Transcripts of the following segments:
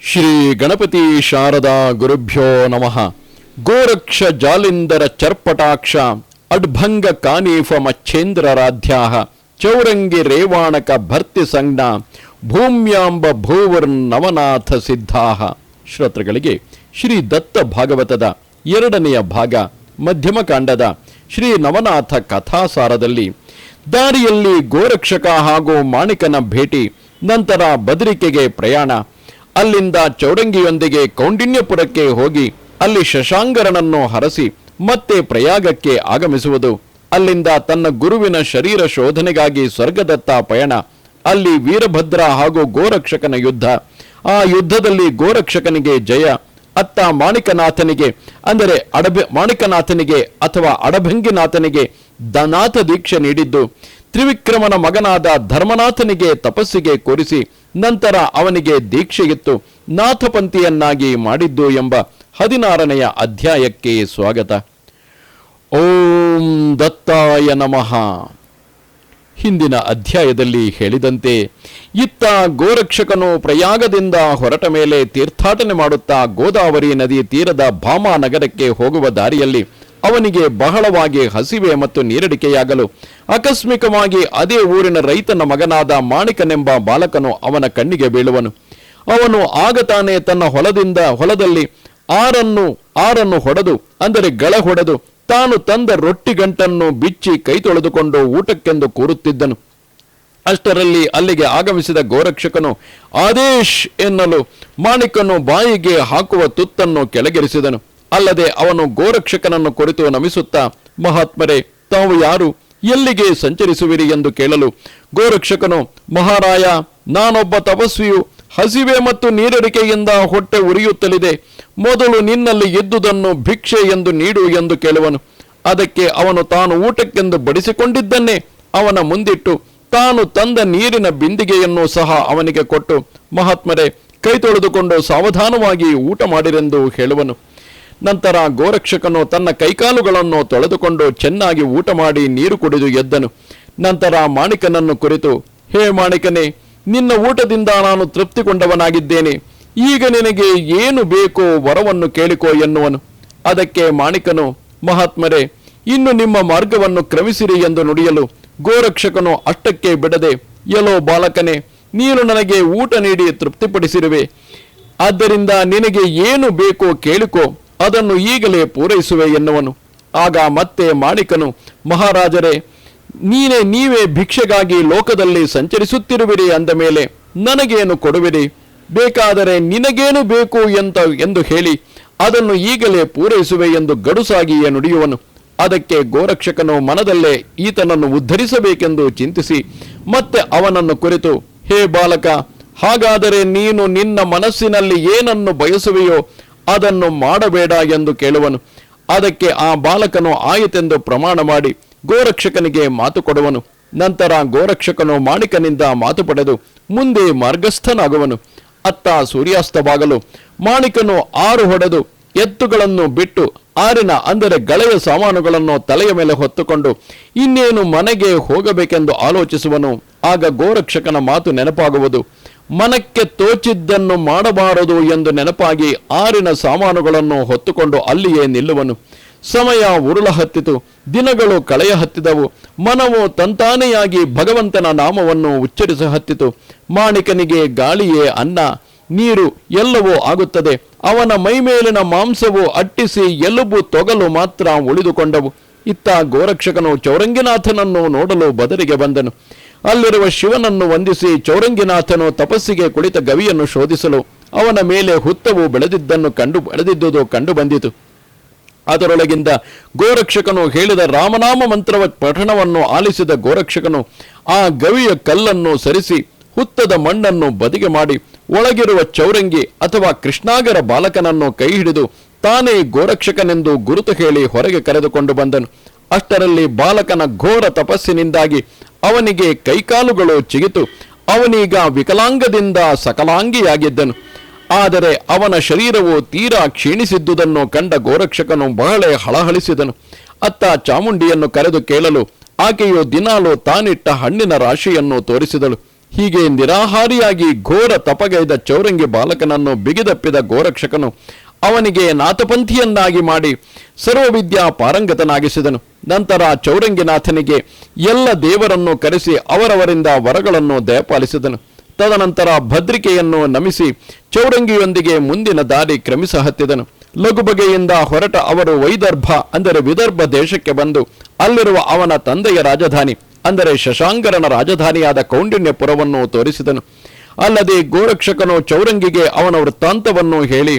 ಶ್ರೀ ಗಣಪತಿ ಶಾರದಾ ಗುರುಭ್ಯೋ ನಮಃ. ಗೋರಕ್ಷ ಜಾಲಿಂದರ ಚರ್ಪಟಾಕ್ಷ ಅಡ್ಭಂಗ ಕಾನೀಫ ಮಚ್ಛೇಂದ್ರರಾಧ್ಯಾಹ ಚೌರಂಗಿ ರೇವಾಣಕ ಭರ್ತಿ ಸಂಜ್ಞ ಭೂಮ್ಯಾಂಬ ಭೂವರ್ ನವನಾಥ ಸಿದ್ಧಾಹ. ಶ್ರೋತೃಗಳಿಗೆ ಶ್ರೀ ದತ್ತ ಭಾಗವತದ 2ನೇ ಭಾಗ ಮಧ್ಯಮ ಕಾಂಡದ ಶ್ರೀ ನವನಾಥ ಕಥಾಸಾರದಲ್ಲಿ ದಾರಿಯಲ್ಲಿ ಗೋರಕ್ಷಕ ಹಾಗೂ ಮಾಣಿಕನ ಭೇಟಿ, ನಂತರ ಬದರಿಕೆಗೆ ಪ್ರಯಾಣ, ಅಲ್ಲಿಂದ ಚೌರಂಗಿಯೊಂದಿಗೆ ಕೌಂಡಿನ್ಯಪುರಕ್ಕೆ ಹೋಗಿ ಅಲ್ಲಿ ಶಶಾಂಗರನನ್ನು ಹರಸಿ ಮತ್ತೆ ಪ್ರಯಾಗಕ್ಕೆ ಆಗಮಿಸುವುದು, ಅಲ್ಲಿಂದ ತನ್ನ ಗುರುವಿನ ಶರೀರ ಶೋಧನೆಗಾಗಿ ಸ್ವರ್ಗದತ್ತ ಪಯಣ, ಅಲ್ಲಿ ವೀರಭದ್ರ ಹಾಗೂ ಗೋರಕ್ಷಕನ ಯುದ್ಧ, ಆ ಯುದ್ಧದಲ್ಲಿ ಗೋರಕ್ಷಕನಿಗೆ ಜಯ, ಅತ್ತ ಮಾಣಿಕನಾಥನಿಗೆ ಅಂದರೆ ಮಾಣಿಕನಾಥನಿಗೆ ಅಥವಾ ಅಡಭಂಗಿನಾಥನಿಗೆ ದನಾಥ ದೀಕ್ಷೆ ನೀಡಿದ್ದು, ತ್ರಿವಿಕ್ರಮನ ಮಗನಾದ ಧರ್ಮನಾಥನಿಗೆ ತಪಸ್ಸಿಗೆ ಕೋರಿಸಿ ನಂತರ ಅವನಿಗೆ ದೀಕ್ಷೆಯಿತ್ತು ನಾಥಪಂಥಿಯನ್ನಾಗಿ ಮಾಡಿದ್ದು ಎಂಬ 16ನೇ ಅಧ್ಯಾಯಕ್ಕೆ ಸ್ವಾಗತ. ಓಂ ದತ್ತಾಯ ನಮಃ. ಹಿಂದಿನ ಅಧ್ಯಾಯದಲ್ಲಿ ಹೇಳಿದಂತೆ ಇತ್ತ ಗೋರಕ್ಷಕನು ಪ್ರಯಾಗದಿಂದ ಹೊರಟ ಮೇಲೆ ತೀರ್ಥಾಟನೆ ಮಾಡುತ್ತಾ ಗೋದಾವರಿ ನದಿ ತೀರದ ಭಾಮಾ ನಗರಕ್ಕೆ ಹೋಗುವ ದಾರಿಯಲ್ಲಿ ಅವನಿಗೆ ಬಹಳವಾಗಿ ಹಸಿವೆ ಮತ್ತು ನೀರಡಿಕೆಯಾಗಲು ಆಕಸ್ಮಿಕವಾಗಿ ಅದೇ ಊರಿನ ರೈತನ ಮಗನಾದ ಮಾಣಿಕನೆಂಬ ಬಾಲಕನು ಅವನ ಕಣ್ಣಿಗೆ ಬೀಳುವನು. ಅವನು ಆಗ ತಾನೇ ತನ್ನ ಹೊಲದಲ್ಲಿ ಆರನ್ನು ಹೊಡೆದು ಅಂದರೆ ಗಳ ಹೊಡೆದು ತಾನು ತಂದ ರೊಟ್ಟಿಗಂಟನ್ನು ಬಿಚ್ಚಿ ಕೈ ತೊಳೆದುಕೊಂಡು ಊಟಕ್ಕೆಂದು ಕೂರುತ್ತಿದ್ದನು. ಅಷ್ಟರಲ್ಲಿ ಅಲ್ಲಿಗೆ ಆಗಮಿಸಿದ ಗೋರಕ್ಷಕನು ಆದೇಶ್ ಎನ್ನಲು ಮಾಣಿಕನು ಬಾಯಿಗೆ ಹಾಕುವ ತುತ್ತನ್ನು ಕೆಳಗಿರಿಸಿದನು. ಅಲ್ಲದೆ ಅವನು ಗೋರಕ್ಷಕನನ್ನು ಕುರಿತು ನಮಿಸುತ್ತಾ, ಮಹಾತ್ಮರೇ, ತಾವು ಯಾರು, ಎಲ್ಲಿಗೆ ಸಂಚರಿಸುವಿರಿ ಎಂದು ಕೇಳಲು ಗೋರಕ್ಷಕನು, ಮಹಾರಾಯ, ನಾನೊಬ್ಬ ತಪಸ್ವಿಯು, ಹಸಿವೆ ಮತ್ತು ನೀರಡಿಕೆಯಿಂದ ಹೊಟ್ಟೆ ಉರಿಯುತ್ತಲಿದೆ, ಮೊದಲು ನಿನ್ನಲ್ಲಿ ಇದ್ದುದನ್ನು ಭಿಕ್ಷೆ ಎಂದು ನೀಡು ಎಂದು ಕೇಳುವನು. ಅದಕ್ಕೆ ಅವನು ತಾನು ಊಟಕ್ಕೆಂದು ಬಡಿಸಿಕೊಂಡಿದ್ದನ್ನೇ ಅವನ ಮುಂದಿಟ್ಟು ತಾನು ತಂದ ನೀರಿನ ಬಿಂದಿಗೆಯನ್ನು ಸಹ ಅವನಿಗೆ ಕೊಟ್ಟು, ಮಹಾತ್ಮರೇ, ಕೈ ತೊಳೆದುಕೊಂಡು ಸಾವಧಾನವಾಗಿ ಊಟ ಮಾಡಿರೆಂದು ಹೇಳುವನು. ನಂತರ ಗೋರಕ್ಷಕನು ತನ್ನ ಕೈಕಾಲುಗಳನ್ನು ತೊಳೆದುಕೊಂಡು ಚೆನ್ನಾಗಿ ಊಟ ಮಾಡಿ ನೀರು ಕುಡಿದು ಎದ್ದನು. ನಂತರ ಮಾಣಿಕನನ್ನು ಕುರಿತು, ಹೇ ಮಾಣಿಕನೇ, ನಿನ್ನ ಊಟದಿಂದ ನಾನು ತೃಪ್ತಿಗೊಂಡವನಾಗಿದ್ದೇನೆ, ಈಗ ನಿನಗೆ ಏನು ಬೇಕೋ ವರವನ್ನು ಕೇಳಿಕೋ ಎನ್ನುವನು. ಅದಕ್ಕೆ ಮಾಣಿಕನು, ಮಹಾತ್ಮರೇ, ಇನ್ನು ನಿಮ್ಮ ಮಾರ್ಗವನ್ನು ಕ್ರಮಿಸಿರಿ ಎಂದು ನುಡಿಯಲು ಗೋರಕ್ಷಕನು ಅಷ್ಟಕ್ಕೆ ಬಿಡದೆ, ಎಲೋ ಬಾಲಕನೇ, ನೀನು ನನಗೆ ಊಟ ನೀಡಿ ತೃಪ್ತಿಪಡಿಸಿರುವೆ, ಆದ್ದರಿಂದ ನಿನಗೆ ಏನು ಬೇಕೋ ಕೇಳಿಕೋ, ಅದನ್ನು ಈಗಲೇ ಪೂರೈಸುವೆ ಎನ್ನುವನು. ಆಗ ಮತ್ತೆ ಮಾಣಿಕನು, ಮಹಾರಾಜರೇ, ನೀವೇ ಭಿಕ್ಷೆಗಾಗಿ ಲೋಕದಲ್ಲಿ ಸಂಚರಿಸುತ್ತಿರುವಿರಿ ಅಂದ ಮೇಲೆ ನನಗೇನು ಕೊಡುವಿರಿ, ಬೇಕಾದರೆ ನಿನಗೇನು ಬೇಕು ಎಂದು ಹೇಳಿ ಅದನ್ನು ಈಗಲೇ ಪೂರೈಸುವೆ ಎಂದು ಗಡುಸಾಗಿಯೇ ನುಡಿಯುವನು. ಅದಕ್ಕೆ ಗೋರಕ್ಷಕನು ಮನದಲ್ಲೇ ಈತನನ್ನು ಉದ್ಧರಿಸಬೇಕೆಂದು ಚಿಂತಿಸಿ ಮತ್ತೆ ಅವನನ್ನು ಕುರಿತು, ಹೇ ಬಾಲಕ, ಹಾಗಾದರೆ ನೀನು ನಿನ್ನ ಮನಸ್ಸಿನಲ್ಲಿ ಏನನ್ನು ಬಯಸುವೆಯೋ ಅದನ್ನು ಮಾಡಬೇಡ ಎಂದು ಕೇಳುವನು. ಅದಕ್ಕೆ ಆ ಬಾಲಕನು ಆಯಿತೆಂದು ಪ್ರಮಾಣ ಮಾಡಿ ಗೋರಕ್ಷಕನಿಗೆ ಮಾತು ಕೊಡುವನು. ನಂತರ ಗೋರಕ್ಷಕನು ಮಾಣಿಕನಿಂದ ಮಾತು ಪಡೆದು ಮುಂದೆ ಮಾರ್ಗಸ್ಥನಾಗುವನು. ಅತ್ತ ಸೂರ್ಯಾಸ್ತವಾಗಲು ಮಾಣಿಕನು 6 ಹೊಡೆದು ಎತ್ತುಗಳನ್ನು ಬಿಟ್ಟು ಆರಿನ ಅಂದರೆ ಗಳೆಯ ಸಾಮಾನುಗಳನ್ನು ತಲೆಯ ಮೇಲೆ ಹೊತ್ತುಕೊಂಡು ಇನ್ನೇನು ಮನೆಗೆ ಹೋಗಬೇಕೆಂದು ಆಲೋಚಿಸುವನು. ಆಗ ಗೋರಕ್ಷಕನ ಮಾತು ನೆನಪಾಗುವುದು. ಮನಕ್ಕೆ ತೋಚಿದ್ದನ್ನು ಮಾಡಬಾರದು ಎಂದು ನೆನಪಾಗಿ ಆರಿನ ಸಾಮಾನುಗಳನ್ನು ಹೊತ್ತುಕೊಂಡು ಅಲ್ಲಿಯೇ ನಿಲ್ಲುವನು. ಸಮಯ ಉರುಳ ಹತ್ತಿತು, ದಿನಗಳು ಕಳೆಯ ಹತ್ತಿದವು, ಮನವು ತಂತಾನೆಯಾಗಿ ಭಗವಂತನ ನಾಮವನ್ನು ಉಚ್ಚರಿಸ ಹತ್ತಿತು. ಮಾಣಿಕನಿಗೆ ಗಾಳಿಯೇ ಅನ್ನ, ನೀರು ಎಲ್ಲವೂ ಆಗುತ್ತದೆ. ಅವನ ಮೈಮೇಲಿನ ಮಾಂಸವು ಅಟ್ಟಿಸಿ ಎಲುಬು ತೊಗಲು ಮಾತ್ರ ಉಳಿದುಕೊಂಡವು. ಇತ್ತ ಗೋರಕ್ಷಕನು ಚೌರಂಗಿನಾಥನನ್ನು ನೋಡಲು ಬದರಿಗೆ ಬಂದನು. ಅಲ್ಲಿರುವ ಶಿವನನ್ನು ವಂದಿಸಿ ಚೌರಂಗಿನಾಥನು ತಪಸ್ಸಿಗೆ ಕುಳಿತ ಗವಿಯನ್ನು ಶೋಧಿಸಲು ಅವನ ಮೇಲೆ ಹುತ್ತವು ಬೆಳೆದಿದ್ದುದು ಕಂಡು ಬಂದಿತು. ಅದರೊಳಗಿಂದ ಗೋರಕ್ಷಕನು ಹೇಳಿದ ರಾಮನಾಮ ಮಂತ್ರವ ಪಠಣವನ್ನು ಆಲಿಸಿದ ಗೋರಕ್ಷಕನು ಆ ಗವಿಯ ಕಲ್ಲನ್ನು ಸರಿಸಿ ಹುತ್ತದ ಮಣ್ಣನ್ನು ಬದಿಗೆ ಮಾಡಿ ಒಳಗಿರುವ ಚೌರಂಗಿ ಅಥವಾ ಕೃಷ್ಣಾಗರ ಬಾಲಕನನ್ನು ಕೈ ಹಿಡಿದು ತಾನೇ ಗೋರಕ್ಷಕನೆಂದು ಗುರುತು ಹೇಳಿ ಹೊರಗೆ ಕರೆದುಕೊಂಡು ಬಂದನು. ಅಷ್ಟರಲ್ಲಿ ಬಾಲಕನ ಘೋರ ತಪಸ್ಸಿನಿಂದಾಗಿ ಅವನಿಗೆ ಕೈಕಾಲುಗಳು ಚಿಗಿತು. ಅವನೀಗ ವಿಕಲಾಂಗದಿಂದ ಸಕಲಾಂಗಿಯಾಗಿದ್ದನು. ಆದರೆ ಅವನ ಶರೀರವು ತೀರಾ ಕ್ಷೀಣಿಸಿದ್ದುದನ್ನು ಕಂಡ ಗೋರಕ್ಷಕನು ಬಹಳ ಹಳಹಳಿಸಿದನು. ಅತ್ತ ಚಾಮುಂಡಿಯನ್ನು ಕರೆದು ಕೇಳಲು ಆಕೆಯು ದಿನಾಲು ತಾನಿಟ್ಟ ಹಣ್ಣಿನ ರಾಶಿಯನ್ನು ತೋರಿಸಿದಳು. ಹೀಗೆ ನಿರಾಹಾರಿಯಾಗಿ ಘೋರ ತಪಗೈದ ಚೌರಂಗಿ ಬಾಲಕನನ್ನು ಬಿಗಿದಪ್ಪಿದ ಗೋರಕ್ಷಕನು ಅವನಿಗೆ ನಾಥಪಂಥಿಯನ್ನಾಗಿ ಮಾಡಿ ಸರ್ವವಿದ್ಯಾ ಪಾರಂಗತನಾಗಿಸಿದನು. ನಂತರ ಚೌರಂಗಿನಾಥನಿಗೆ ಎಲ್ಲ ದೇವರನ್ನು ಕರೆಸಿ ಅವರವರಿಂದ ವರಗಳನ್ನು ದಯಪಾಲಿಸಿದನು. ತದನಂತರ ಭದ್ರಿಕೆಯನ್ನು ನಮಿಸಿ ಚೌರಂಗಿಯೊಂದಿಗೆ ಮುಂದಿನ ದಾರಿ ಕ್ರಮಿಸ ಹತ್ತಿದನು. ಲಘುಬಗೆಯಿಂದ ಹೊರಟ ಅವರು ವೈದರ್ಭ ಅಂದರೆ ವಿದರ್ಭ ದೇಶಕ್ಕೆ ಬಂದು ಅಲ್ಲಿರುವ ಅವನ ತಂದೆಯ ರಾಜಧಾನಿ ಅಂದರೆ ಶಶಾಂಕರನ ರಾಜಧಾನಿಯಾದ ಕೌಂಡಿನ್ಯಪುರವನ್ನು ತೋರಿಸಿದನು. ಅಲ್ಲದೆ ಗೋರಕ್ಷಕನು ಚೌರಂಗಿಗೆ ಅವನ ವೃತ್ತಾಂತವನ್ನು ಹೇಳಿ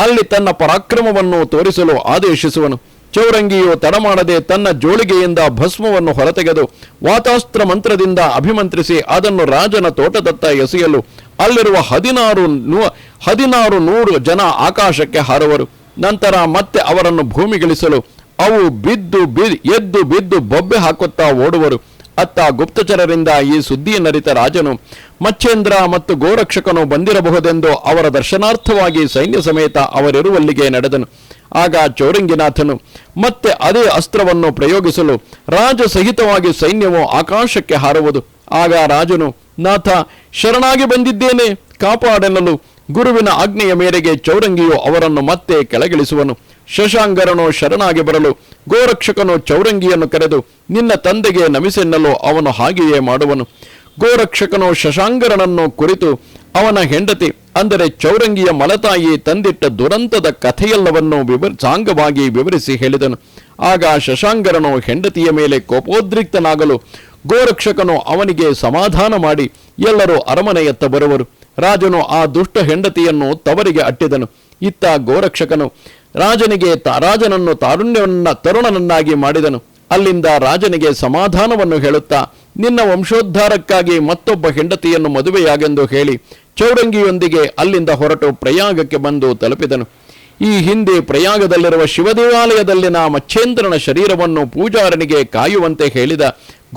ಅಲ್ಲಿ ತನ್ನ ಪರಾಕ್ರಮವನ್ನು ತೋರಿಸಲು ಆದೇಶಿಸುವನು. ಚೌರಂಗಿಯು ತಡಮಾಡದೆ ತನ್ನ ಜೋಳಿಗೆಯಿಂದ ಭಸ್ಮವನ್ನು ಹೊರತೆಗೆದು ವಾತಾಸ್ತ್ರ ಮಂತ್ರದಿಂದ ಅಭಿಮಂತ್ರಿಸಿ ಅದನ್ನು ರಾಜನ ತೋಟದತ್ತ ಎಸೆಯಲು ಅಲ್ಲಿರುವ 1600 ಜನ ಆಕಾಶಕ್ಕೆ ಹಾರುವರು. ನಂತರ ಮತ್ತೆ ಅವರನ್ನು ಭೂಮಿಗಿಳಿಸಲು ಅವು ಎದ್ದು ಬಿದ್ದು ಬೊಬ್ಬೆ ಹಾಕುತ್ತಾ ಓಡುವರು. ಅತ್ತ ಗುಪ್ತಚರರಿಂದ ಈ ಸುದ್ದಿಯನ್ನರಿತ ರಾಜನು ಮಚ್ಚೇಂದ್ರ ಮತ್ತು ಗೋರಕ್ಷಕನು ಬಂದಿರಬಹುದೆಂದು ಅವರ ದರ್ಶನಾರ್ಥವಾಗಿ ಸೈನ್ಯ ಸಮೇತ ಅವರಿರುವಲ್ಲಿಗೆ ನಡೆದನು. ಆಗ ಚೌರಂಗಿನಾಥನು ಮತ್ತೆ ಅದೇ ಅಸ್ತ್ರವನ್ನು ಪ್ರಯೋಗಿಸಲು ರಾಜ ಸಹಿತವಾಗಿ ಸೈನ್ಯವು ಆಕಾಶಕ್ಕೆ ಹಾರುವುದು. ಆಗ ರಾಜನು, ನಾಥ, ಶರಣಾಗಿ ಬಂದಿದ್ದೇನೆ, ಕಾಪಾಡೆನ್ನಲು ಗುರುವಿನ ಆಜ್ಞೆಯ ಮೇರೆಗೆ ಚೌರಂಗಿಯು ಅವರನ್ನು ಮತ್ತೆ ಕೆಳಗಿಳಿಸುವನು. ಶಶಾಂಕರನು ಶರಣಾಗಿ ಬರಲು ಗೋರಕ್ಷಕನು ಚೌರಂಗಿಯನ್ನು ಕರೆದು ನಿನ್ನ ತಂದೆಗೆ ನಮಿಸೆನ್ನಲು ಅವನು ಹಾಗೆಯೇ ಮಾಡುವನು. ಗೋರಕ್ಷಕನು ಶಶಾಂಕರನನ್ನು ಕುರಿತು ಅವನ ಹೆಂಡತಿ ಅಂದರೆ ಚೌರಂಗಿಯ ಮಲತಾಯಿ ತಂದಿಟ್ಟ ದುರಂತದ ಕಥೆಯೆಲ್ಲವನ್ನು ಸಾಂಗವಾಗಿ ವಿವರಿಸಿ ಹೇಳಿದನು. ಆಗ ಶಶಾಂಕರನು ಹೆಂಡತಿಯ ಮೇಲೆ ಕೋಪೋದ್ರಿಕ್ತನಾಗಲು ಗೋರಕ್ಷಕನು ಅವನಿಗೆ ಸಮಾಧಾನ ಮಾಡಿ ಎಲ್ಲರೂ ಅರಮನೆಯತ್ತ ಬರುವರು. ರಾಜನು ಆ ದುಷ್ಟ ಹೆಂಡತಿಯನ್ನು ತವರಿಗೆ ಅಟ್ಟಿದನು. ಇತ್ತ ಗೋರಕ್ಷಕನು ರಾಜನನ್ನು ತರುಣನನ್ನಾಗಿ ಮಾಡಿದನು. ಅಲ್ಲಿಂದ ರಾಜನಿಗೆ ಸಮಾಧಾನವನ್ನು ಹೇಳುತ್ತಾ ನಿನ್ನ ವಂಶೋದ್ಧಾರಕ್ಕಾಗಿ ಮತ್ತೊಬ್ಬ ಹೆಂಡತಿಯನ್ನು ಮದುವೆಯಾಗೆಂದು ಹೇಳಿ ಚೌರಂಗಿಯೊಂದಿಗೆ ಅಲ್ಲಿಂದ ಹೊರಟು ಪ್ರಯಾಗಕ್ಕೆ ಬಂದು ತಲುಪಿದನು. ಈ ಹಿಂದೆ ಪ್ರಯಾಗದಲ್ಲಿರುವ ಶಿವದೇವಾಲಯದಲ್ಲಿನ ಮಚ್ಚೇಂದ್ರನ ಶರೀರವನ್ನು ಪೂಜಾರನಿಗೆ ಕಾಯುವಂತೆ ಹೇಳಿದ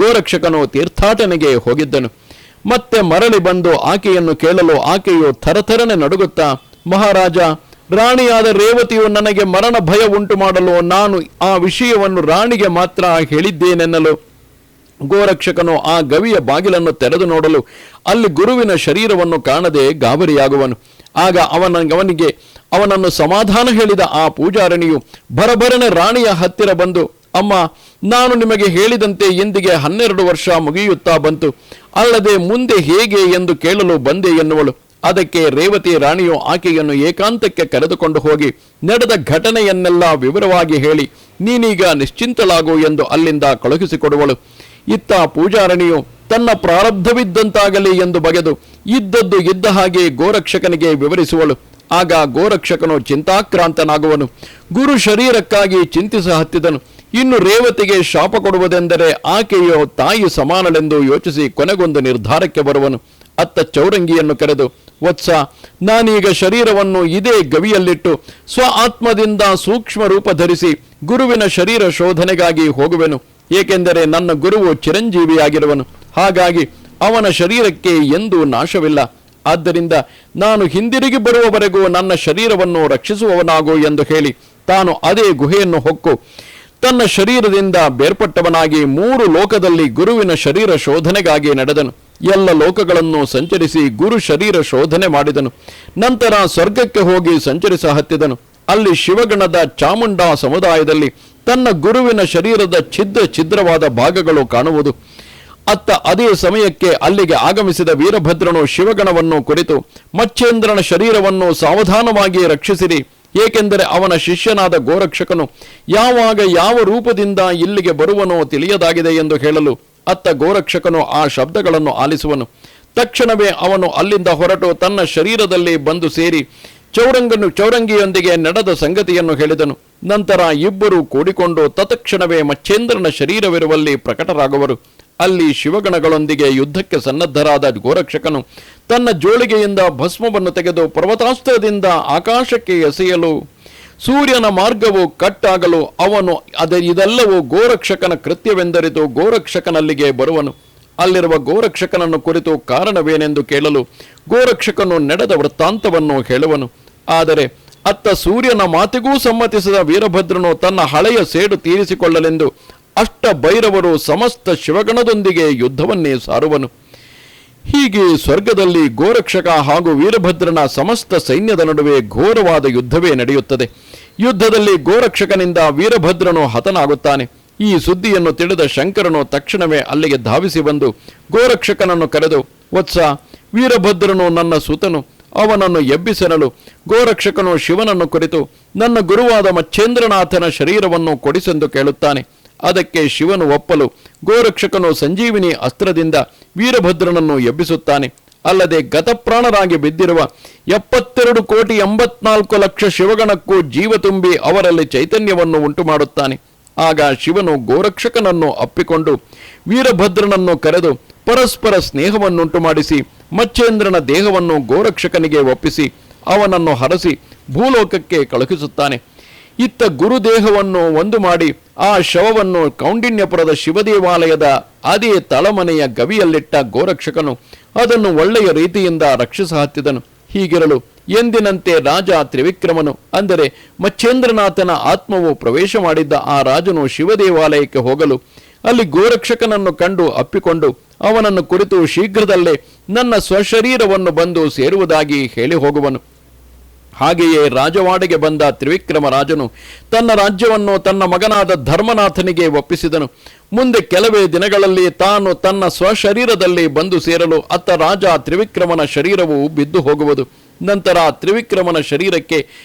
ಗೋರಕ್ಷಕನು ತೀರ್ಥಾಟನೆಗೆ ಹೋಗಿದ್ದನು. ಮತ್ತೆ ಮರಳಿ ಬಂದು ಆಕೆಯನ್ನು ಕೇಳಲು ಆಕೆಯು ಥರಥರನೆ ನಡುಗುತ್ತಾ, ಮಹಾರಾಜ, ರಾಣಿಯಾದ ರೇವತಿಯು ನನಗೆ ಮರಣ ಭಯ ಉಂಟು ಮಾಡಲು ನಾನು ಆ ವಿಷಯವನ್ನು ರಾಣಿಗೆ ಮಾತ್ರ ಹೇಳಿದ್ದೇನೆನ್ನಲು ಗೋರಕ್ಷಕನು ಆ ಗವಿಯ ಬಾಗಿಲನ್ನು ತೆರೆದು ನೋಡಲು ಅಲ್ಲಿ ಗುರುವಿನ ಶರೀರವನ್ನು ಕಾಣದೆ ಗಾಬರಿಯಾಗುವನು. ಆಗ ಅವನನ್ನು ಸಮಾಧಾನ ಹೇಳಿದ ಆ ಪೂಜಾರಣಿಯು ಭರಭರನೆ ರಾಣಿಯ ಹತ್ತಿರ ಬಂದು, ಅಮ್ಮ, ನಾನು ನಿಮಗೆ ಹೇಳಿದಂತೆ ಇಂದಿಗೆ 12 ವರ್ಷ ಮುಗಿಯುತ್ತಾ ಬಂತು, ಅಲ್ಲದೆ ಮುಂದೆ ಹೇಗೆ ಎಂದು ಕೇಳಲು ಬಂದೆ ಎನ್ನುವಳು. ಅದಕ್ಕೆ ರೇವತಿ ರಾಣಿಯು ಆಕೆಯನ್ನು ಏಕಾಂತಕ್ಕೆ ಕರೆದುಕೊಂಡು ಹೋಗಿ ನಡೆದ ಘಟನೆಯನ್ನೆಲ್ಲ ವಿವರವಾಗಿ ಹೇಳಿ ನೀನೀಗ ನಿಶ್ಚಿಂತಳಾಗು ಎಂದು ಅಲ್ಲಿಂದ ಕಳುಹಿಸಿಕೊಡುವಳು. ಇತ್ತ ಪೂಜಾರಣಿಯು ತನ್ನ ಪ್ರಾರಬ್ಧವಿದ್ದಂತಾಗಲಿ ಎಂದು ಬಗೆದು ಇದ್ದದ್ದು ಇದ್ದ ಹಾಗೆ ಗೋರಕ್ಷಕನಿಗೆ ವಿವರಿಸುವಳು. ಆಗ ಗೋರಕ್ಷಕನು ಚಿಂತಾಕ್ರಾಂತನಾಗುವನು. ಗುರು ಶರೀರಕ್ಕಾಗಿ ಚಿಂತಿಸ ಹತ್ತಿದನು. ಇನ್ನು ರೇವತಿಗೆ ಶಾಪ ಕೊಡುವುದೆಂದರೆ ಆಕೆಯು ತಾಯಿ ಸಮಾನಳೆಂದು ಯೋಚಿಸಿ ಕೊನೆಗೊಂದು ನಿರ್ಧಾರಕ್ಕೆ ಬರುವನು. ಅತ್ತ ಚೌರಂಗಿಯನ್ನು ಕರೆದು, ವತ್ಸ, ನಾನೀಗ ಶರೀರವನ್ನು ಇದೇ ಗವಿಯಲ್ಲಿಟ್ಟು ಸ್ವ ಆತ್ಮದಿಂದ ಸೂಕ್ಷ್ಮ ರೂಪ ಧರಿಸಿ ಗುರುವಿನ ಶರೀರ ಶೋಧನೆಗಾಗಿ ಹೋಗುವೆನು. ಏಕೆಂದರೆ ನನ್ನ ಗುರುವು ಚಿರಂಜೀವಿಯಾಗಿರುವನು. ಹಾಗಾಗಿ ಅವನ ಶರೀರಕ್ಕೆ ಎಂದೂ ನಾಶವಿಲ್ಲ. ಆದ್ದರಿಂದ ನಾನು ಹಿಂದಿರುಗಿ ಬರುವವರೆಗೂ ನನ್ನ ಶರೀರವನ್ನು ರಕ್ಷಿಸುವವನಾಗು ಎಂದು ಹೇಳಿ ತಾನು ಅದೇ ಗುಹೆಯನ್ನು ಹೊಕ್ಕು ತನ್ನ ಶರೀರದಿಂದ ಬೇರ್ಪಟ್ಟವನಾಗಿ 3 ಲೋಕದಲ್ಲಿ ಗುರುವಿನ ಶರೀರ ಶೋಧನೆಗಾಗಿ ನಡೆದನು. ಎಲ್ಲ ಲೋಕಗಳನ್ನು ಸಂಚರಿಸಿ ಗುರು ಶರೀರ ಶೋಧನೆ ಮಾಡಿದನು. ನಂತರ ಸ್ವರ್ಗಕ್ಕೆ ಹೋಗಿ ಸಂಚರಿಸ ಹತ್ತಿದನು. ಅಲ್ಲಿ ಶಿವಗಣದ ಚಾಮುಂಡಾ ಸಮುದಾಯದಲ್ಲಿ ತನ್ನ ಗುರುವಿನ ಶರೀರದ ಛಿದ್ರವಾದ ಭಾಗಗಳು ಕಾಣುವುದು. ಅತ್ತ ಅದೇ ಸಮಯಕ್ಕೆ ಅಲ್ಲಿಗೆ ಆಗಮಿಸಿದ ವೀರಭದ್ರನು ಶಿವಗಣವನ್ನು ಕುರಿತು ಮಚ್ಚೇಂದ್ರನ ಶರೀರವನ್ನು ಸಾವಧಾನವಾಗಿ ರಕ್ಷಿಸಿರಿ, ಏಕೆಂದರೆ ಅವನ ಶಿಷ್ಯನಾದ ಗೋರಕ್ಷಕನು ಯಾವಾಗ ಯಾವ ರೂಪದಿಂದ ಇಲ್ಲಿಗೆ ಬರುವನೋ ತಿಳಿಯದಾಗಿದೆ ಎಂದು ಹೇಳಲು ಅತ್ತ ಗೋರಕ್ಷಕನು ಆ ಶಬ್ದಗಳನ್ನು ಆಲಿಸುವನು. ತಕ್ಷಣವೇ ಅವನು ಅಲ್ಲಿಂದ ಹೊರಟು ತನ್ನ ಶರೀರದಲ್ಲಿ ಬಂದು ಸೇರಿ ಚೌರಂಗಿಯೊಂದಿಗೆ ನಡೆದ ಸಂಗತಿಯನ್ನು ಹೇಳಿದನು. ನಂತರ ಇಬ್ಬರು ಕೂಡಿಕೊಂಡು ತತ್ಕ್ಷಣವೇ ಮಚ್ಚೇಂದ್ರನ ಶರೀರವಿರುವಲ್ಲಿ ಪ್ರಕಟರಾಗುವರು. ಅಲ್ಲಿ ಶಿವಗಣಗಳೊಂದಿಗೆ ಯುದ್ಧಕ್ಕೆ ಸನ್ನದ್ಧರಾದ ಗೋರಕ್ಷಕನು ತನ್ನ ಜೋಳಿಗೆಯಿಂದ ಭಸ್ಮವನ್ನು ತೆಗೆದು ಪರ್ವತಾಸ್ತ್ರದಿಂದ ಆಕಾಶಕ್ಕೆ ಎಸೆಯಲು ಸೂರ್ಯನ ಮಾರ್ಗವು ಕಟ್ಟಾಗಲು ಅವನು ಇದೆಲ್ಲವೂ ಗೋರಕ್ಷಕನ ಕೃತ್ಯವೆಂದರಿತು ಗೋರಕ್ಷಕನಲ್ಲಿಗೆ ಬರುವನು. ಅಲ್ಲಿರುವ ಗೋರಕ್ಷಕನನ್ನು ಕುರಿತು ಕಾರಣವೇನೆಂದು ಕೇಳಲು ಗೋರಕ್ಷಕನು ನಡೆದ ವೃತ್ತಾಂತವನ್ನು ಹೇಳುವನು. ಆದರೆ ಅತ್ತ ಸೂರ್ಯನ ಮಾತಿಗೂ ಸಮ್ಮತಿಸಿದ ವೀರಭದ್ರನು ತನ್ನ ಹಳೆಯ ಸೇಡು ತೀರಿಸಿಕೊಳ್ಳಲೆಂದು ಅಷ್ಟ ಭೈರವರು ಸಮಸ್ತ ಶಿವಗಣದೊಂದಿಗೆ ಯುದ್ಧವನ್ನೇ ಸಾರುವನು. ಹೀಗೆ ಸ್ವರ್ಗದಲ್ಲಿ ಗೋರಕ್ಷಕ ಹಾಗೂ ವೀರಭದ್ರನ ಸಮಸ್ತ ಸೈನ್ಯದ ನಡುವೆ ಘೋರವಾದ ಯುದ್ಧವೇ ನಡೆಯುತ್ತದೆ. ಯುದ್ಧದಲ್ಲಿ ಗೋರಕ್ಷಕನಿಂದ ವೀರಭದ್ರನು ಹತನಾಗುತ್ತಾನೆ. ಈ ಸುದ್ದಿಯನ್ನು ತಿಳಿದ ಶಂಕರನು ತಕ್ಷಣವೇ ಅಲ್ಲಿಗೆ ಧಾವಿಸಿ ಬಂದು ಗೋರಕ್ಷಕನನ್ನು ಕರೆದು, ವತ್ಸ, ವೀರಭದ್ರನು ನನ್ನ ಸುತನು, ಅವನನ್ನು ಎಬ್ಬಿಸೆನಲು ಗೋರಕ್ಷಕನು ಶಿವನನ್ನು ಕುರಿತು ನನ್ನ ಗುರುವಾದ ಮಚ್ಚೇಂದ್ರನಾಥನ ಶರೀರವನ್ನು ಕೊಡಿಸೆಂದು ಕೇಳುತ್ತಾನೆ. ಅದಕ್ಕೆ ಶಿವನು ಒಪ್ಪಲು ಗೋರಕ್ಷಕನು ಸಂಜೀವಿನಿ ಅಸ್ತ್ರದಿಂದ ವೀರಭದ್ರನನ್ನು ಎಬ್ಬಿಸುತ್ತಾನೆ. ಅಲ್ಲದೆ ಗತಪ್ರಾಣರಾಗಿ ಬಿದ್ದಿರುವ 72,84,00,000 ಶಿವಗಣಕ್ಕೂ ಜೀವ ತುಂಬಿ ಅವರಲ್ಲಿ ಚೈತನ್ಯವನ್ನು ಉಂಟು ಮಾಡುತ್ತಾನೆ. ಆಗ ಶಿವನು ಗೋರಕ್ಷಕನನ್ನು ಅಪ್ಪಿಕೊಂಡು ವೀರಭದ್ರನನ್ನು ಕರೆದು ಪರಸ್ಪರ ಸ್ನೇಹವನ್ನುಂಟು ಮಾಡಿಸಿ ಮಚ್ಚೇಂದ್ರನ ದೇಹವನ್ನು ಗೋರಕ್ಷಕನಿಗೆ ಒಪ್ಪಿಸಿ ಅವನನ್ನು ಹರಸಿ ಭೂಲೋಕಕ್ಕೆ ಕಳುಹಿಸುತ್ತಾನೆ. ಇತ್ತ ಗುರುದೇಹವನ್ನು ಒಂದು ಮಾಡಿ ಆ ಶವವನ್ನು ಕೌಂಡಿನ್ಯಪುರದ ಶಿವದೇವಾಲಯದ ಅದೇ ತಳಮನೆಯ ಗವಿಯಲ್ಲಿಟ್ಟ ಗೋರಕ್ಷಕನು ಅದನ್ನು ಒಳ್ಳೆಯ ರೀತಿಯಿಂದ ರಕ್ಷಿಸಹತ್ತಿದನು. ಹೀಗಿರಲು ಎಂದಿನಂತೆ ರಾಜ ತ್ರಿವಿಕ್ರಮನು, ಅಂದರೆ ಮಚ್ಚೇಂದ್ರನಾಥನ ಆತ್ಮವು ಪ್ರವೇಶ ಮಾಡಿದ್ದ ಆ ರಾಜನು ಶಿವದೇವಾಲಯಕ್ಕೆ ಹೋಗಲು ಅಲ್ಲಿ ಗೋರಕ್ಷಕನನ್ನು ಕಂಡು ಅಪ್ಪಿಕೊಂಡು ಅವನನ್ನು ಕುರಿತು ಶೀಘ್ರದಲ್ಲೇ ನನ್ನ ಸ್ವಶರೀರವನ್ನು ಬಂದು ಸೇರುವುದಾಗಿ ಹೇಳಿ ಹೋಗುವನು. ಹಾಗೆಯೇ ರಾಜವಾಡೆಗೆ ಬಂದ ತ್ರಿವಿಕ್ರಮ ರಾಜನು ತನ್ನ ರಾಜ್ಯವನ್ನು ತನ್ನ ಮಗನಾದ ಧರ್ಮನಾಥನಿಗೆ ಒಪ್ಪಿಸಿದನು. ಮುಂದೆ ಕೆಲವೇ ದಿನಗಳಲ್ಲಿ ತಾನು ತನ್ನ ಸ್ವಶರೀರದಲ್ಲಿ ಬಂದು ಸೇರಲು ಅತ್ತ ರಾಜ ತ್ರಿವಿಕ್ರಮನ ಶರೀರವು ಬಿದ್ದು ಹೋಗುವುದು. ನಂತರ ತ್ರಿವಿಕ್ರಮನ ಶರೀರಕ್ಕೆ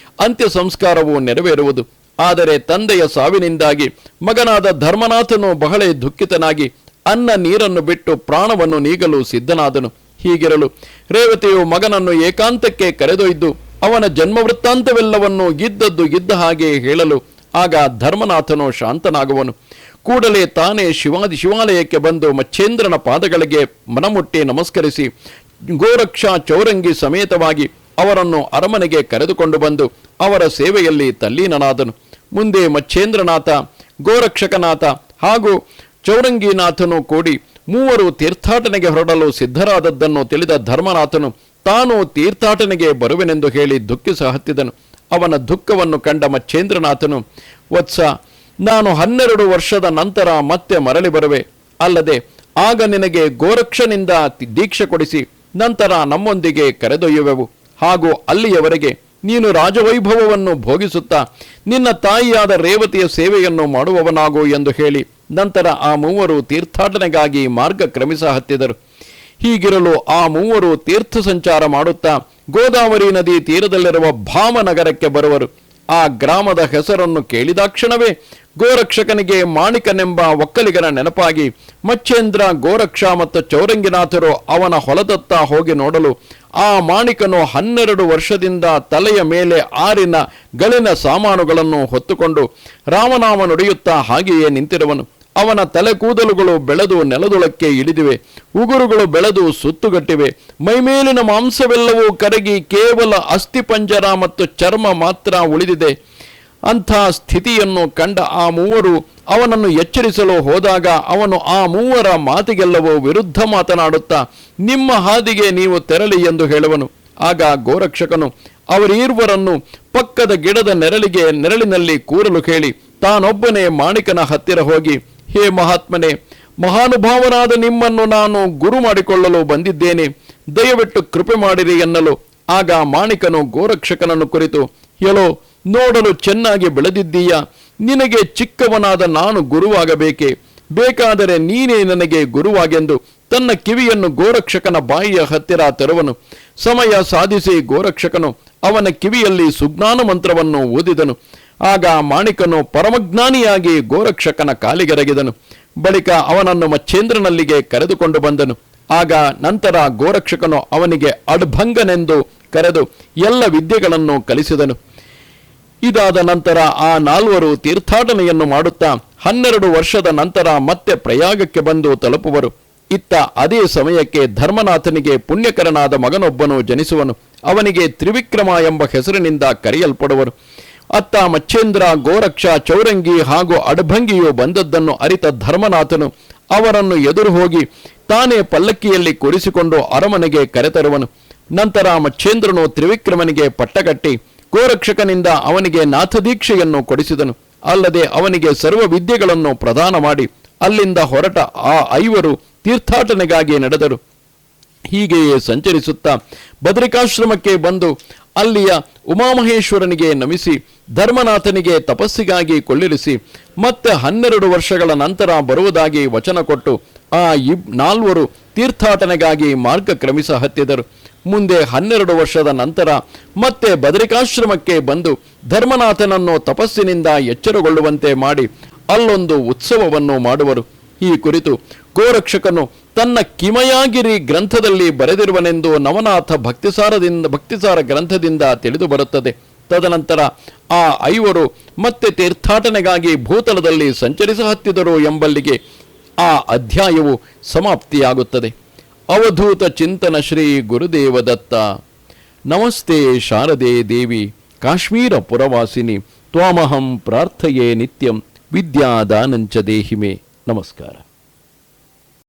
ಅಂತ್ಯ ಸಂಸ್ಕಾರವು ನೆರವೇರುವುದು. ಆದರೆ ತಂದೆಯ ಸಾವಿನಿಂದಾಗಿ ಮಗನಾದ ಧರ್ಮನಾಥನು ಬಹಳ ದುಃಖಿತನಾಗಿ ಅನ್ನ ನೀರನ್ನು ಬಿಟ್ಟು ಪ್ರಾಣವನ್ನು ನೀಗಲು ಸಿದ್ಧನಾದನು. ಹೀಗಿರಲು ರೇವತಿಯು ಮಗನನ್ನು ಏಕಾಂತಕ್ಕೆ ಕರೆದೊಯ್ದು ಅವನ ಜನ್ಮವೃತ್ತಾಂತವೆಲ್ಲವನ್ನು ಇದ್ದದ್ದು ಇದ್ದ ಹಾಗೆ ಹೇಳಲು ಆಗ ಧರ್ಮನಾಥನು ಶಾಂತನಾಗುವನು. ಕೂಡಲೇ ತಾನೇ ಶಿವಾಲಯಕ್ಕೆ ಬಂದು ಮಚ್ಚೇಂದ್ರನ ಪಾದಗಳಿಗೆ ಮನಮುಟ್ಟಿ ನಮಸ್ಕರಿಸಿ ಗೋರಕ್ಷ ಚೌರಂಗಿ ಸಮೇತವಾಗಿ ಅವರನ್ನು ಅರಮನೆಗೆ ಕರೆದುಕೊಂಡು ಬಂದು ಅವರ ಸೇವೆಯಲ್ಲಿ ತಲ್ಲೀನನಾದನು. ಮುಂದೆ ಮಚ್ಚೇಂದ್ರನಾಥ, ಗೋರಕ್ಷಕನಾಥ ಹಾಗೂ ಚೌರಂಗಿನಾಥನು ಕೂಡಿ ಮೂವರು ತೀರ್ಥಾಟನೆಗೆ ಹೊರಡಲು ಸಿದ್ಧರಾದದ್ದನ್ನು ತಿಳಿದ ಧರ್ಮನಾಥನು ತಾನು ತೀರ್ಥಾಟನೆಗೆ ಬರುವೆನೆಂದು ಹೇಳಿ ದುಃಖಿಸ ಹತ್ತಿದನು. ಅವನ ದುಃಖವನ್ನು ಕಂಡ ಮಚ್ಚೇಂದ್ರನಾಥನು, ವತ್ಸ, ನಾನು 12 ವರ್ಷದ ನಂತರ ಮತ್ತೆ ಮರಳಿ ಬರುವೆ. ಅಲ್ಲದೆ ಆಗ ನಿನಗೆ ಗೋರಕ್ಷನಿಂದ ದೀಕ್ಷೆ ಕೊಡಿಸಿ ನಂತರ ನಮ್ಮೊಂದಿಗೆ ಕರೆದೊಯ್ಯುವೆವು. ಹಾಗೂ ಅಲ್ಲಿಯವರೆಗೆ ನೀನು ರಾಜವೈಭವವನ್ನು ಭೋಗಿಸುತ್ತಾ ನಿನ್ನ ತಾಯಿಯಾದ ರೇವತಿಯ ಸೇವೆಯನ್ನು ಮಾಡುವವನಾಗು ಎಂದು ಹೇಳಿ ನಂತರ ಆ ಮೂವರು ತೀರ್ಥಾಟನೆಗಾಗಿ ಮಾರ್ಗ ಕ್ರಮಿಸ ಹತ್ತಿದರು. ಹೀಗಿರಲು ಆ ಮೂವರು ತೀರ್ಥ ಸಂಚಾರ ಮಾಡುತ್ತಾ ಗೋದಾವರಿ ನದಿ ತೀರದಲ್ಲಿರುವ ಭಾಮನಗರಕ್ಕೆ ಬರುವರು. ಆ ಗ್ರಾಮದ ಹೆಸರನ್ನು ಕೇಳಿದಾಕ್ಷಣವೇ ಗೋರಕ್ಷಕನಿಗೆ ಮಾಣಿಕನೆಂಬ ಒಕ್ಕಲಿಗನ ನೆನಪಾಗಿ ಮಚ್ಚೇಂದ್ರ, ಗೋರಕ್ಷ ಮತ್ತು ಚೌರಂಗಿನಾಥರು ಅವನ ಹೊಲದತ್ತ ಹೋಗಿ ನೋಡಲು ಆ ಮಾಣಿಕನು 12 ವರ್ಷದಿಂದ ತಲೆಯ ಮೇಲೆ ಆರಿನ ಗಳಿನ ಸಾಮಾನುಗಳನ್ನು ಹೊತ್ತುಕೊಂಡು ರಾಮನಾಮ ನುಡಿಯುತ್ತಾ ಹಾಗೆಯೇ ನಿಂತಿರುವನು. ಅವನ ತಲೆ ಕೂದಲುಗಳು ಬೆಳೆದು ನೆಲದೊಳಕ್ಕೆ ಇಳಿದಿವೆ, ಉಗುರುಗಳು ಬೆಳೆದು ಸುತ್ತುಗಟ್ಟಿವೆ, ಮೈಮೇಲಿನ ಮಾಂಸವೆಲ್ಲವೂ ಕರಗಿ ಕೇವಲ ಅಸ್ಥಿಪಂಜರ ಮತ್ತು ಚರ್ಮ ಮಾತ್ರ ಉಳಿದಿದೆ. ಅಂಥ ಸ್ಥಿತಿಯನ್ನು ಕಂಡ ಆ ಮೂವರು ಅವನನ್ನು ಎಚ್ಚರಿಸಲು ಹೋದಾಗ ಅವನು ಆ ಮೂವರ ಮಾತಿಗೆಲ್ಲವೂ ವಿರುದ್ಧ ಮಾತನಾಡುತ್ತಾ ನಿಮ್ಮ ಹಾದಿಗೆ ನೀವು ತೆರಳಿ ಎಂದು ಹೇಳುವನು. ಆಗ ಗೋರಕ್ಷಕನು ಅವರೀರ್ವರನ್ನು ಪಕ್ಕದ ಗಿಡದ ನೆರಳಿನಲ್ಲಿ ಕೂರಲು ಹೇಳಿ ತಾನೊಬ್ಬನೇ ಮಾಣಿಕನ ಹತ್ತಿರ ಹೋಗಿ, ಹೇ ಮಹಾತ್ಮನೇ, ಮಹಾನುಭಾವನಾದ ನಿಮ್ಮನ್ನು ನಾನು ಗುರು ಮಾಡಿಕೊಳ್ಳಲು ಬಂದಿದ್ದೇನೆ, ದಯವಿಟ್ಟು ಕೃಪೆ ಮಾಡಿರಿ ಎನ್ನಲು ಆಗ ಮಾಣಿಕನು ಗೋರಕ್ಷಕನನ್ನು ಕುರಿತು, ಎಲೋ, ನೋಡಲು ಚೆನ್ನಾಗಿ ಬೆಳೆದಿದ್ದೀಯ, ನಿನಗೆ ಚಿಕ್ಕವನಾದ ನಾನು ಗುರುವಾಗಬೇಕೆ? ಬೇಕಾದರೆ ನೀನೇ ನನಗೆ ಗುರುವಾಗೆಂದು ತನ್ನ ಕಿವಿಯನ್ನು ಗೋರಕ್ಷಕನ ಬಾಯಿಯ ಹತ್ತಿರ ತರುವನು. ಸಮಯ ಸಾಧಿಸಿ ಗೋರಕ್ಷಕನು ಅವನ ಕಿವಿಯಲ್ಲಿ ಸುಜ್ಞಾನ ಮಂತ್ರವನ್ನು ಓದಿದನು. ಆಗ ಮಾಣಿಕನು ಪರಮಜ್ಞಾನಿಯಾಗಿ ಗೋರಕ್ಷಕನ ಕಾಲಿಗೆರಗಿದನು. ಬಳಿಕ ಅವನನ್ನು ಮಚ್ಚೇಂದ್ರನಲ್ಲಿಗೆ ಕರೆದುಕೊಂಡು ಬಂದನು. ಆಗ ನಂತರ ಗೋರಕ್ಷಕನು ಅವನಿಗೆ ಅಡ್ಭಂಗನೆಂದು ಕರೆದು ಎಲ್ಲ ವಿದ್ಯೆಗಳನ್ನು ಕಲಿಸಿದನು. ಇದಾದ ನಂತರ ಆ ನಾಲ್ವರು ತೀರ್ಥಾಟನೆಯನ್ನು ಮಾಡುತ್ತಾ 12 ವರ್ಷದ ನಂತರ ಮತ್ತೆ ಪ್ರಯಾಗಕ್ಕೆ ಬಂದು ತಲುಪುವರು. ಇತ್ತ ಅದೇ ಸಮಯಕ್ಕೆ ಧರ್ಮನಾಥನಿಗೆ ಪುಣ್ಯಕರನಾದ ಮಗನೊಬ್ಬನು ಜನಿಸುವನು. ಅವನಿಗೆ ತ್ರಿವಿಕ್ರಮ ಎಂಬ ಹೆಸರಿನಿಂದ ಕರೆಯಲ್ಪಡುವರು. ಅತ್ತ ಮಚ್ಚೇಂದ್ರ, ಗೋರಕ್ಷ, ಚೌರಂಗಿ ಹಾಗೂ ಅಡ್ಭಂಗಿಯು ಬಂದದ್ದನ್ನು ಅರಿತ ಧರ್ಮನಾಥನು ಅವರನ್ನು ಎದುರು ಹೋಗಿ ತಾನೇ ಪಲ್ಲಕ್ಕಿಯಲ್ಲಿ ಕೂರಿಸಿಕೊಂಡು ಅರಮನೆಗೆ ಕರೆತರುವನು. ನಂತರ ಮಚ್ಚೇಂದ್ರನು ತ್ರಿವಿಕ್ರಮನಿಗೆ ಪಟ್ಟಗಟ್ಟಿ ಗೋರಕ್ಷಕನಿಂದ ಅವನಿಗೆ ನಾಥದೀಕ್ಷೆಯನ್ನು ಕೊಡಿಸಿದನು. ಅಲ್ಲದೆ ಅವನಿಗೆ ಸರ್ವ ವಿದ್ಯೆಗಳನ್ನು ಪ್ರದಾನ ಮಾಡಿ ಅಲ್ಲಿಂದ ಹೊರಟ ಆ 5 ತೀರ್ಥಾಟನೆಗಾಗಿ ನಡೆದರು. ಹೀಗೆಯೇ ಸಂಚರಿಸುತ್ತಾ ಬದರಿಕಾಶ್ರಮಕ್ಕೆ ಬಂದು ಅಲ್ಲಿಯ ಉಮಾಮಹೇಶ್ವರನಿಗೆ ನಮಿಸಿ ಧರ್ಮನಾಥನಿಗೆ ತಪಸ್ಸಿಗಾಗಿ ಕೊಳ್ಳಿರಿಸಿ ಮತ್ತೆ 12 ವರ್ಷಗಳ ನಂತರ ಬರುವುದಾಗಿ ವಚನ ಕೊಟ್ಟು ಆ 4 ತೀರ್ಥಾಟನೆಗಾಗಿ ಮಾರ್ಗ ಕ್ರಮಿಸ ಹತ್ತಿದರು. ಮುಂದೆ 12 ವರ್ಷದ ನಂತರ ಮತ್ತೆ ಬದರಿಕಾಶ್ರಮಕ್ಕೆ ಬಂದು ಧರ್ಮನಾಥನನ್ನು ತಪಸ್ಸಿನಿಂದ ಎಚ್ಚರಗೊಳ್ಳುವಂತೆ ಮಾಡಿ ಅಲ್ಲೊಂದು ಉತ್ಸವವನ್ನು ಮಾಡುವರು. ಈ ಕುರಿತು ಗೋರಕ್ಷಕನು ತನ್ನ ಕಿಮಯಾಗಿರಿ ಗ್ರಂಥದಲ್ಲಿ ಬರೆದಿರುವನೆಂದು ನವನಾಥ ಭಕ್ತಿಸಾರ ಗ್ರಂಥದಿಂದ ತಿಳಿದು ಬರುತ್ತದೆ. ತದನಂತರ ಆ 5 ಮತ್ತೆ ತೀರ್ಥಾಟನೆಗಾಗಿ ಭೂತಲದಲ್ಲಿ ಸಂಚರಿಸ ಹತ್ತಿದರು ಎಂಬಲ್ಲಿಗೆ ಆ ಅಧ್ಯಾಯವು ಸಮಾಪ್ತಿಯಾಗುತ್ತದೆ. ಅವಧೂತ ಚಿಂತನ ಶ್ರೀ ಗುರುದೇವ ದತ್ತ. ನಮಸ್ತೆ ಶಾರದೆ ದೇವಿ ಕಾಶ್ಮೀರ ಪುರವಾಸಿನಿ ತ್ವಾಮಹಂ ಪ್ರಾರ್ಥಯೇ ನಿತ್ಯಂ ವಿದ್ಯಾದಾನಂಚ ದೇಹಿಮೆ. ನಮಸ್ಕಾರ.